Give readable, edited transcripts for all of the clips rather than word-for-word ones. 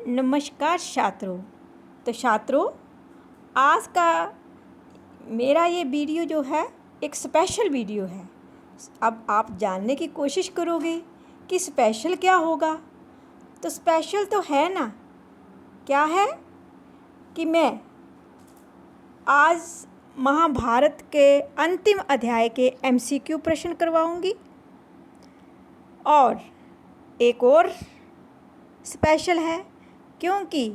नमस्कार छात्रों। तो छात्रों, आज का मेरा ये वीडियो जो है एक स्पेशल वीडियो है। अब आप जानने की कोशिश करोगे कि स्पेशल क्या होगा। तो स्पेशल तो है ना, क्या है कि मैं आज महाभारत के अंतिम अध्याय के MCQ प्रश्न करवाऊंगी। और एक और स्पेशल है क्योंकि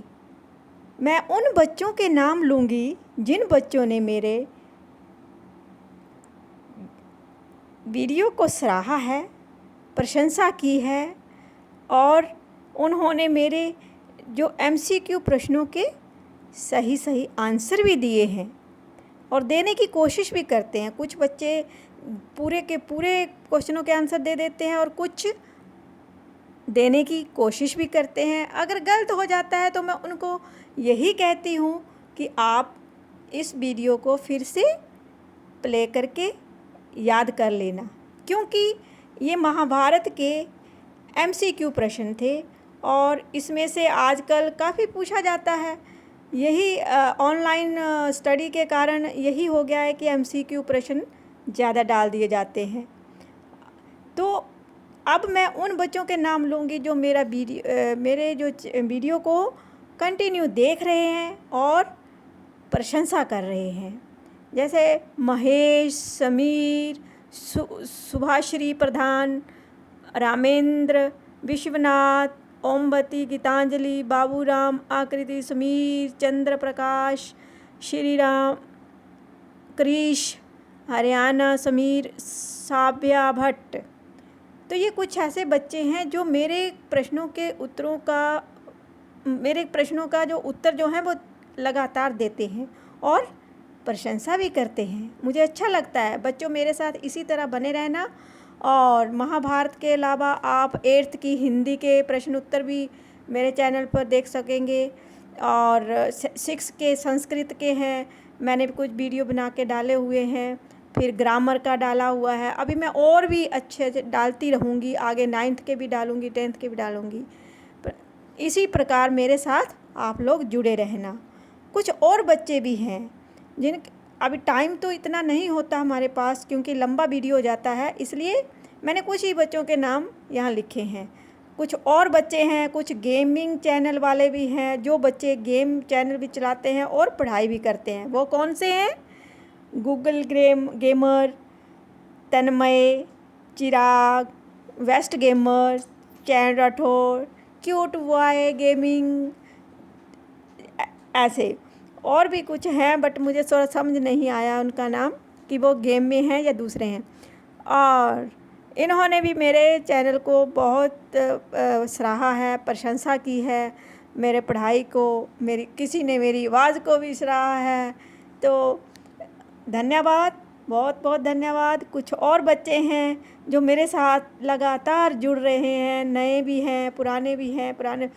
मैं उन बच्चों के नाम लूँगी जिन बच्चों ने मेरे वीडियो को सराहा है, प्रशंसा की है और उन्होंने मेरे जो MCQ प्रश्नों के सही सही आंसर भी दिए हैं और देने की कोशिश भी करते हैं। कुछ बच्चे पूरे के पूरे क्वेश्चनों के आंसर दे देते हैं और कुछ देने की कोशिश भी करते हैं। अगर गलत हो जाता है तो मैं उनको यही कहती हूँ कि आप इस वीडियो को फिर से प्ले करके याद कर लेना, क्योंकि ये महाभारत के MCQ प्रश्न थे और इसमें से आजकल काफ़ी पूछा जाता है। यही ऑनलाइन स्टडी के कारण यही हो गया है कि MCQ प्रश्न ज़्यादा डाल दिए जाते हैं। तो अब मैं उन बच्चों के नाम लूँगी जो मेरे जो वीडियो को कंटिन्यू देख रहे हैं और प्रशंसा कर रहे हैं। जैसे महेश, समीर, सुभाश्री प्रधान, रामेंद्र, विश्वनाथ, ओमवती, गीतांजलि, बाबूराम, आकृति, समीर, चंद्र प्रकाश, श्री राम, क्रिश, हरियाणा, समीर, साव्या भट्ट। तो ये कुछ ऐसे बच्चे हैं जो मेरे प्रश्नों का जो उत्तर जो है वो लगातार देते हैं और प्रशंसा भी करते हैं। मुझे अच्छा लगता है। बच्चों, मेरे साथ इसी तरह बने रहना। और महाभारत के अलावा आप 8th की हिंदी के प्रश्न उत्तर भी मेरे चैनल पर देख सकेंगे और 6 के संस्कृत के हैं, मैंने कुछ वीडियो बना के डाले हुए हैं। फिर ग्रामर का डाला हुआ है। अभी मैं और भी अच्छे से डालती रहूँगी, आगे 9th के भी डालूँगी, 10th के भी डालूँगी। इसी प्रकार मेरे साथ आप लोग जुड़े रहना। कुछ और बच्चे भी हैं जिन अभी टाइम तो इतना नहीं होता हमारे पास, क्योंकि लंबा वीडियो हो जाता है, इसलिए मैंने कुछ ही बच्चों के नाम यहाँ लिखे हैं। कुछ और बच्चे हैं, कुछ गेमिंग चैनल वाले भी हैं, जो बच्चे गेम चैनल भी चलाते हैं और पढ़ाई भी करते हैं। वो कौन से हैं? गूगल गेमर, तन्मय, चिराग, वेस्ट गेमर, चैन राठौर, क्यूट बॉय गेमिंग, ऐसे और भी कुछ हैं, बट मुझे थोड़ा समझ नहीं आया उनका नाम कि वो गेम में हैं या दूसरे हैं। और इन्होंने भी मेरे चैनल को बहुत सराहा है, प्रशंसा की है, मेरे पढ़ाई को, किसी ने मेरी आवाज़ को भी सराहा है। तो धन्यवाद, बहुत बहुत धन्यवाद। कुछ और बच्चे हैं जो मेरे साथ लगातार जुड़ रहे हैं, नए भी हैं, पुराने भी हैं।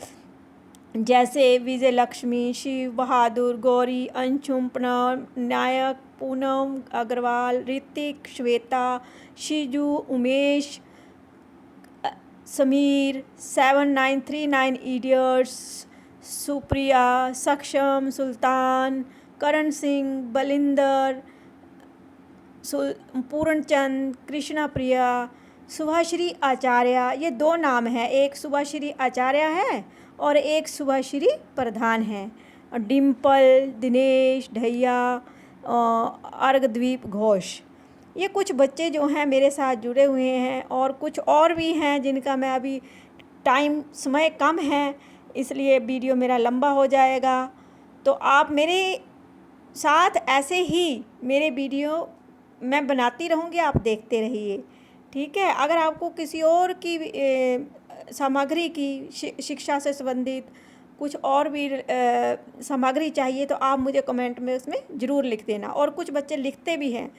जैसे विजय लक्ष्मी, शिव बहादुर, गौरी, अंशुम, प्रणव नायक, पूनम अग्रवाल, ऋतिक, श्वेता, शिजू, उमेश, समीर, 7939 इडियट्स, सुप्रिया, सक्षम, सुल्तान, करण सिंह, बलिंदर, पूर्णचंद, कृष्णा प्रिया, सुभाश्री आचार्य। ये 2 नाम हैं, एक सुभाश्री आचार्य है और एक सुभाश्री प्रधान है। और डिम्पल, दिनेश, ढैया, अर्घद्वीप घोष। ये कुछ बच्चे जो हैं मेरे साथ जुड़े हुए हैं और कुछ और भी हैं जिनका मैं अभी समय कम है, इसलिए वीडियो मेरा लंबा हो जाएगा। तो आप मेरे साथ ऐसे ही मेरे वीडियो मैं बनाती रहूँगी, आप देखते रहिए, ठीक है। अगर आपको किसी और की सामग्री की शिक्षा से संबंधित कुछ और भी सामग्री चाहिए तो आप मुझे कमेंट में उसमें ज़रूर लिख देना। और कुछ बच्चे लिखते भी हैं,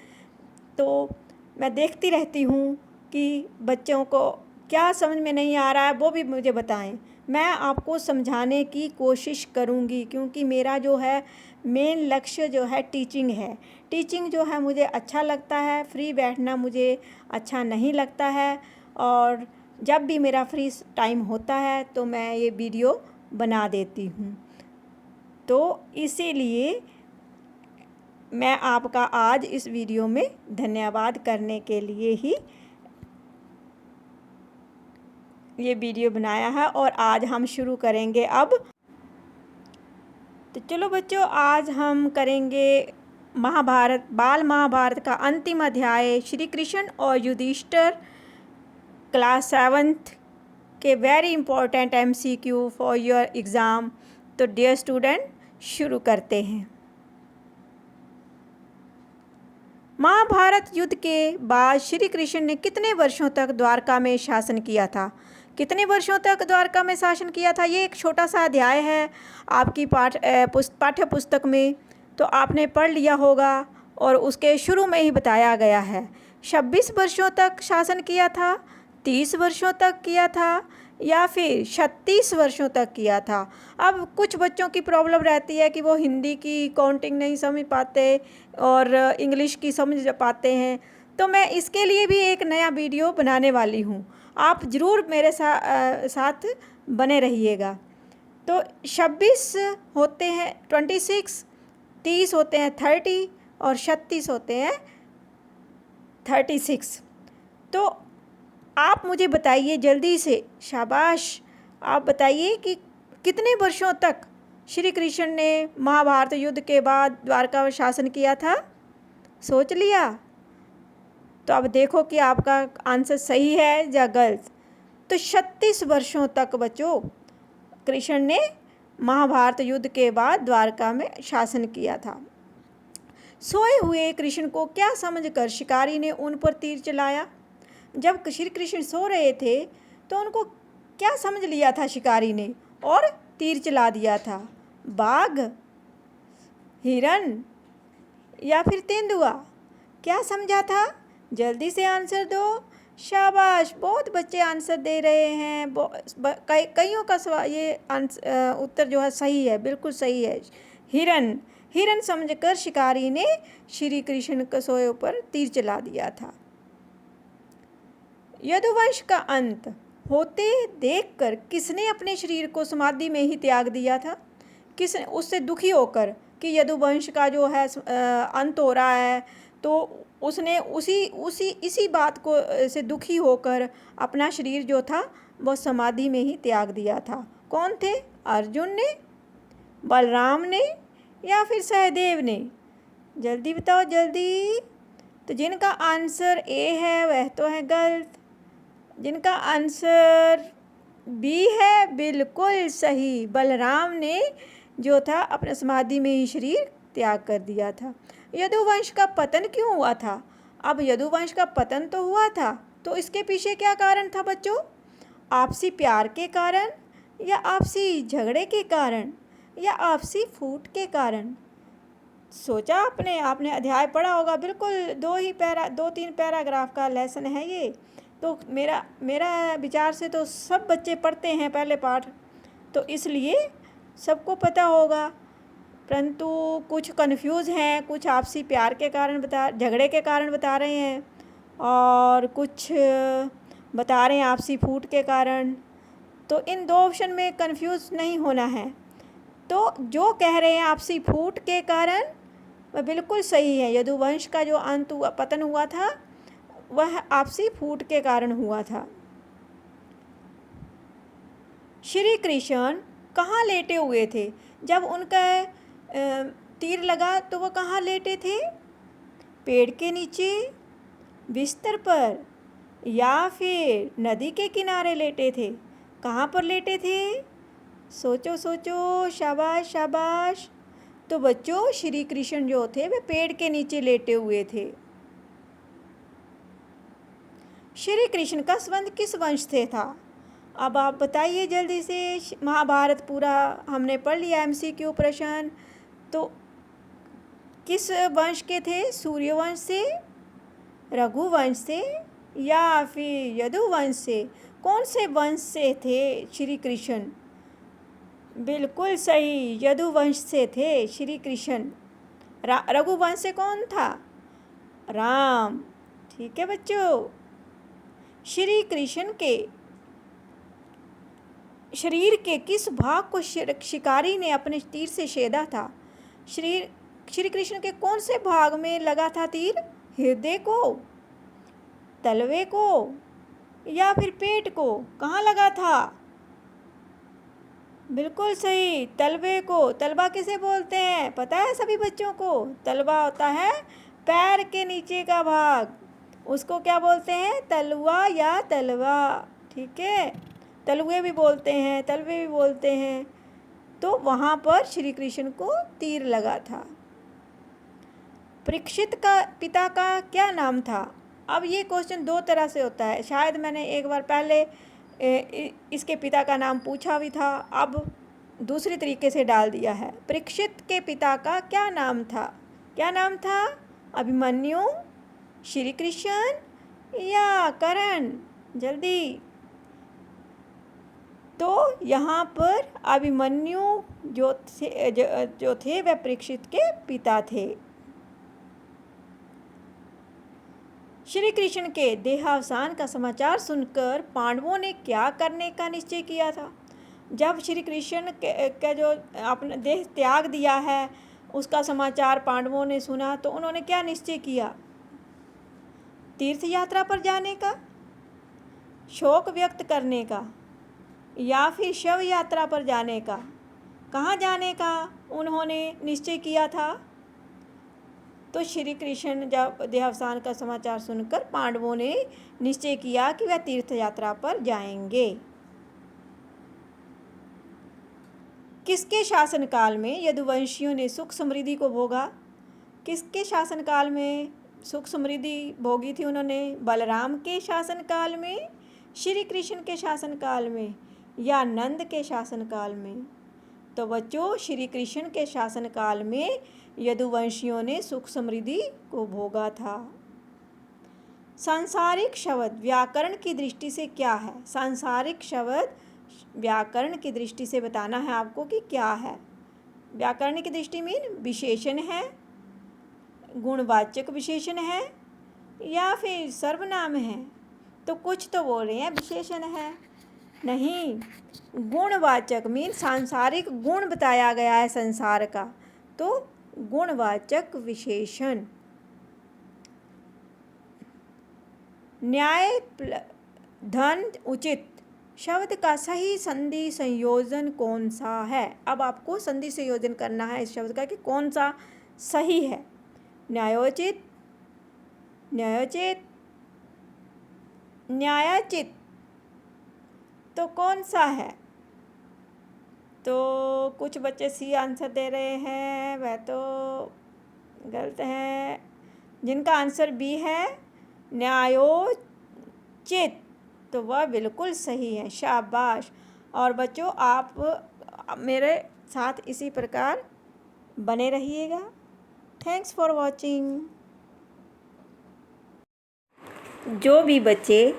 तो मैं देखती रहती हूँ कि बच्चों को क्या समझ में नहीं आ रहा है वो भी मुझे बताएं। मैं आपको समझाने की कोशिश करूँगी, क्योंकि मेरा जो है मेन लक्ष्य जो है टीचिंग है। टीचिंग जो है मुझे अच्छा लगता है, फ्री बैठना मुझे अच्छा नहीं लगता है। और जब भी मेरा फ्री टाइम होता है तो मैं ये वीडियो बना देती हूँ। तो इसीलिए मैं आपका आज इस वीडियो में धन्यवाद करने के लिए ही ये वीडियो बनाया है और आज हम शुरू करेंगे अब। तो चलो बच्चों, आज हम करेंगे महाभारत, बाल महाभारत का अंतिम अध्याय श्री कृष्ण और युधिष्ठिर, क्लास 7th के very important MCQ for your exam. तो डियर स्टूडेंट, शुरू करते हैं। महाभारत युद्ध के बाद श्री कृष्ण ने कितने वर्षों तक द्वारका में शासन किया था? कितने वर्षों तक द्वारका में शासन किया था? ये एक छोटा सा अध्याय है आपकी पाठ्य पुस्तक में, तो आपने पढ़ लिया होगा और उसके शुरू में ही बताया गया है। 26 वर्षों तक शासन किया था, 30 वर्षों तक किया था, या फिर 36 वर्षों तक किया था। अब कुछ बच्चों की प्रॉब्लम रहती है कि वो हिंदी की काउंटिंग नहीं समझ पाते और इंग्लिश की समझ पाते हैं, तो मैं इसके लिए भी एक नया वीडियो बनाने वाली हूँ। आप ज़रूर मेरे साथ बने रहिएगा। तो 26 होते हैं 26, 30 होते हैं 30 और 36 होते हैं 36। तो आप मुझे बताइए जल्दी से, शाबाश, आप बताइए कि कितने वर्षों तक श्री कृष्ण ने महाभारत युद्ध के बाद द्वारका में शासन किया था? सोच लिया? तो अब देखो कि आपका आंसर सही है या गलत। तो 36 वर्षों तक बच्चों कृष्ण ने महाभारत युद्ध के बाद द्वारका में शासन किया था। सोए हुए कृष्ण को क्या समझकर शिकारी ने उन पर तीर चलाया? जब श्री कृष्ण सो रहे थे तो उनको क्या समझ लिया था शिकारी ने और तीर चला दिया था? बाघ, हिरन या फिर तेंदुआ? क्या समझा था? जल्दी से आंसर दो। शाबाश, बहुत बच्चे आंसर दे रहे हैं। कईयों का सवाल ये उत्तर जो है सही है, बिल्कुल सही है। हिरन। हिरन समझकर शिकारी ने श्री कृष्ण के सोए पर तीर चला दिया था। यदुवंश का अंत होते देखकर किसने अपने शरीर को समाधि में ही त्याग दिया था? किस उससे दुखी होकर कि यदुवंश का जो है अंत हो रहा है, तो उसने इसी बात को से दुखी होकर अपना शरीर जो था वो समाधि में ही त्याग दिया था। कौन थे? अर्जुन ने, बलराम ने या फिर सहदेव ने? जल्दी बताओ जल्दी। तो जिनका आंसर ए है वह तो है गलत, जिनका आंसर बी है बिल्कुल सही। बलराम ने जो था अपने समाधि में ही शरीर त्याग कर दिया था। यदुवंश का पतन क्यों हुआ था? अब यदुवंश का पतन तो हुआ था, तो इसके पीछे क्या कारण था बच्चों? आपसी प्यार के कारण, या आपसी झगड़े के कारण, या आपसी फूट के कारण? सोचा आपने अध्याय पढ़ा होगा, बिल्कुल 2-3 पैराग्राफ का लेसन है ये। तो मेरा विचार से तो सब बच्चे पढ़ते हैं पहले पाठ, तो इसलिए सबको पता होगा, परंतु कुछ कंफ्यूज हैं, कुछ आपसी प्यार के कारण झगड़े के कारण बता रहे हैं, और कुछ बता रहे हैं आपसी फूट के कारण। तो इन 2 ऑप्शन में कंफ्यूज नहीं होना है। तो जो कह रहे हैं आपसी फूट के कारण वह बिल्कुल सही है। यदुवंश का जो पतन हुआ था वह आपसी फूट के कारण हुआ था। श्री कृष्ण कहाँ लेटे हुए थे? जब उनका तीर लगा तो वह कहाँ लेटे थे? पेड़ के नीचे, बिस्तर पर, या फिर नदी के किनारे लेटे थे? कहाँ पर लेटे थे? सोचो सोचो, शाबाश शाबाश। तो बच्चों श्री कृष्ण जो थे वे पेड़ के नीचे लेटे हुए थे। श्री कृष्ण का संबंध किस वंश से था? अब आप बताइए जल्दी से। महाभारत पूरा हमने पढ़ लिया, MCQ प्रश्न। तो किस वंश के थे? सूर्यवंश से, रघुवंश से, या फिर यदुवंश से? कौन से वंश से थे श्री कृष्ण? बिल्कुल सही, यदुवंश से थे श्री कृष्ण। रघुवंश से कौन था? राम। ठीक है बच्चों। श्री कृष्ण के शरीर के किस भाग को शिकारी ने अपने तीर से छेदा था? श्री कृष्ण के कौन से भाग में लगा था तीर? हृदय को, तलवे को या फिर पेट को? कहाँ लगा था? बिल्कुल सही, तलवे को। तलवा किसे बोलते हैं पता है सभी बच्चों को? तलवा होता है पैर के नीचे का भाग, उसको क्या बोलते हैं? तलवा या तलवा। ठीक है, तलवे भी बोलते हैं, तलवे भी बोलते हैं। तो वहाँ पर श्री कृष्ण को तीर लगा था। परीक्षित का पिता का क्या नाम था? अब ये क्वेश्चन दो तरह से होता है, शायद मैंने एक बार पहले इसके पिता का नाम पूछा भी था, अब दूसरी तरीके से डाल दिया है। परीक्षित के पिता का क्या नाम था? क्या नाम था? अभिमन्यु, श्री कृष्ण या कर्ण? जल्दी। तो यहाँ पर अभिमन्यु जो थे वह परीक्षित के पिता थे। श्री कृष्ण के देहावसान का समाचार सुनकर पांडवों ने क्या करने का निश्चय किया था? जब श्री कृष्ण का जो अपना देह त्याग दिया है उसका समाचार पांडवों ने सुना तो उन्होंने क्या निश्चय किया? तीर्थ यात्रा पर जाने का, शोक व्यक्त करने का या फिर शव यात्रा पर जाने का? कहाँ जाने का उन्होंने निश्चय किया था? तो श्री कृष्ण जब देहावसान का समाचार सुनकर पांडवों ने निश्चय किया कि वह तीर्थ यात्रा पर जाएंगे। किसके शासनकाल में यदुवंशियों ने सुख समृद्धि को भोगा? किसके शासनकाल में सुख समृद्धि भोगी थी उन्होंने? बलराम के शासनकाल में, श्री कृष्ण के शासनकाल में या नंद के शासनकाल में? तो बच्चों, श्री कृष्ण के शासनकाल में यदुवंशियों ने सुख समृद्धि को भोगा था। सांसारिक शब्द व्याकरण की दृष्टि से क्या है? सांसारिक शब्द व्याकरण की दृष्टि से बताना है आपको कि क्या है। व्याकरण की दृष्टि में विशेषण है, गुणवाचक विशेषण है या फिर सर्वनाम है? तो कुछ तो बोल रहे हैं विशेषण है, नहीं, गुणवाचक मीन सांसारिक गुण बताया गया है संसार का, तो गुणवाचक विशेषण। न्याय धन उचित शब्द का सही संधि संयोजन कौन सा है? अब आपको संधि संयोजन करना है इस शब्द का कि कौन सा सही है। न्यायोचित, न्यायोचित, न्यायोचित, तो कौन सा है? तो कुछ बच्चे सी आंसर दे रहे हैं, वह तो गलत है। जिनका आंसर बी है न्यायोचित, तो वह बिल्कुल सही है, शाबाश। और बच्चों, आप मेरे साथ इसी प्रकार बने रहिएगा। Thanks for watching. जो भी बच्चे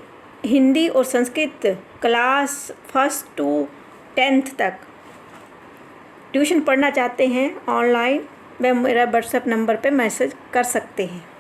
हिंदी और संस्कृत क्लास 1 to 10th तक ट्यूशन पढ़ना चाहते हैं ऑनलाइन, वह मेरा व्हाट्सएप नंबर पे मैसेज कर सकते हैं।